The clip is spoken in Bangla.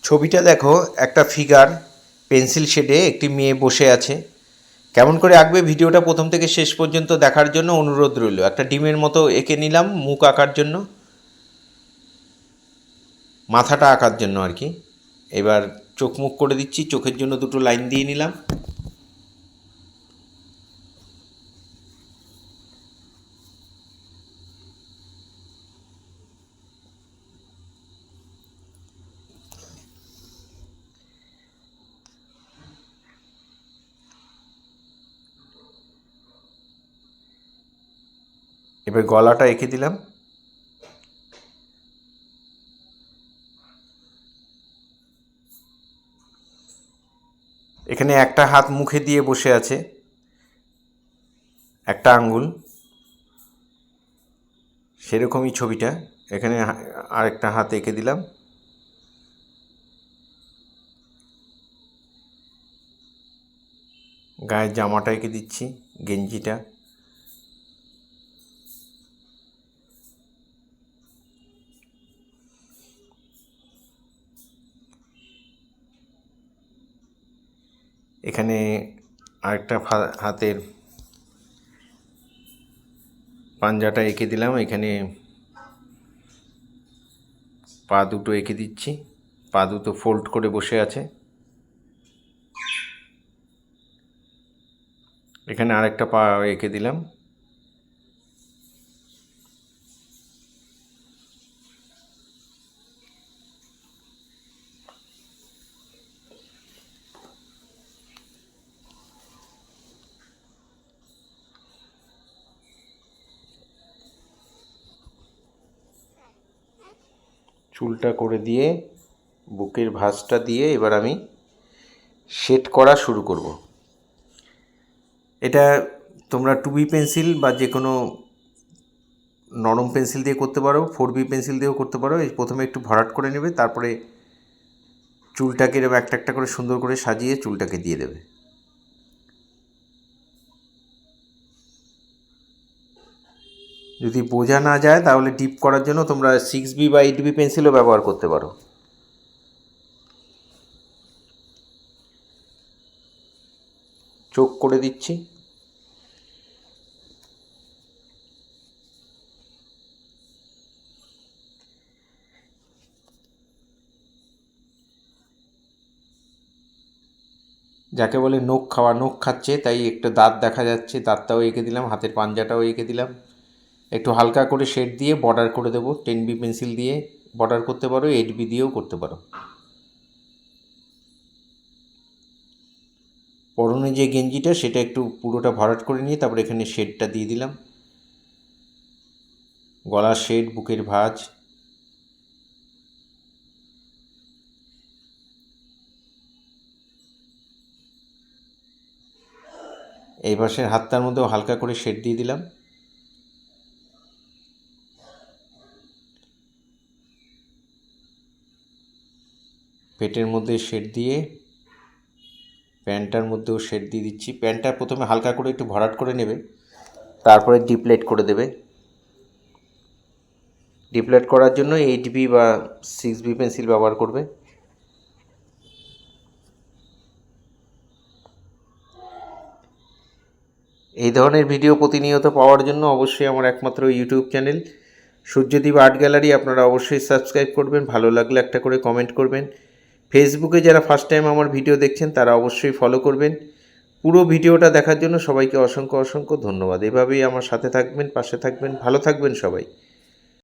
ছবিটা দেখো, একটা ফিগার পেন্সিল শেডে একটি মেয়ে বসে আছে। কেমন করে আঁকবে ভিডিওটা প্রথম থেকে শেষ পর্যন্ত দেখার জন্য অনুরোধ রইল। একটা ডিমের মতো এঁকে নিলাম মুখ আঁকার জন্য, মাথাটা আঁকার জন্য আর কি। এবার চোখ মুখ করে দিচ্ছি, চোখের জন্য দুটো লাইন দিয়ে নিলাম। এবার গলাটা এঁকে দিলাম। এখানে একটা হাত মুখে দিয়ে বসে আছে, একটা আঙ্গুল, সেরকমই ছবিটা। এখানে আরেকটা হাত এঁকে দিলাম। গায়ের জামাটা এঁকে দিচ্ছি, গেঞ্জিটা। এখানে আরেকটা হাতের পাঞ্জাটা এঁকে দিলাম। এখানে পা দুটো এঁকে দিচ্ছি, পা দুটো ফোল্ড করে বসে আছে। এখানে আরেকটা পা এঁকে দিলাম। চুলটা করে দিয়ে বুকের ভাঁজটা দিয়ে এবার আমি শেড করা শুরু করব। এটা তোমরা 2B পেন্সিল বা যে কোনো নরম পেন্সিল দিয়ে করতে পারো, 4B পেন্সিল দিয়েও করতে পারো। এই প্রথমে একটু ভরাট করে নেবে, তারপরে চুলটাকে এরকম একটা একটা করে সুন্দর করে সাজিয়ে চুলটাকে দিয়ে দেবে। যদি বোঝা না যায় তাহলে ডিপ করার জন্য তোমরা 6B বা 8B পেন্সিলও ব্যবহার করতে পারো। চোখ করে দিচ্ছি। যাকে বলে নখ খাওয়া, নখ খাচ্ছে, তাই একটু দাঁত দেখা যাচ্ছে, দাঁতটাও এঁকে দিলাম, হাতের পাঞ্জাটাও এঁকে দিলাম। একটু হালকা করে শেড দিয়ে বর্ডার করে দেবো। 10B পেন্সিল দিয়ে বর্ডার করতে পারো, 8B দিয়েও করতে পারো। পরনে যে গেঞ্জিটা সেটা একটু পুরোটা ভরাট করে নিয়ে তারপরে এখানে শেডটা দিয়ে দিলাম। গলার শেড, বুকের ভাঁজ। এই পাশের হাতটার মধ্যেও হালকা করে শেড দিয়ে দিলাম। পেটের মধ্যে শেড দিয়ে প্যান্টটার মধ্যেও শেড দিয়ে দিচ্ছি। প্যান্টটা প্রথমে হালকা করে একটু ভরাট করে নেবে, তারপরে ডিপলেট করে দেবে। ডিপলেট করার জন্য 8B বা 6B পেন্সিল ব্যবহার করবে। এই ধরনের ভিডিও প্রতিনিয়ত পাওয়ার জন্য অবশ্যই আমার একমাত্র YouTube channel Suryadip art gallery আপনারা অবশ্যই সাবস্ক্রাইব করবেন। ভালো লাগলে একটা করে কমেন্ট করবেন। ফেসবুকে যারা ফার্স্ট টাইম আমার ভিডিও দেখছেন তারা অবশ্যই ফলো করবেন। পুরো ভিডিওটা দেখার জন্য সবাইকে অসংখ্য অসংখ্য ধন্যবাদ। এভাবেই আমার সাথে থাকবেন, পাশে থাকবেন, ভালো থাকবেন সবাই।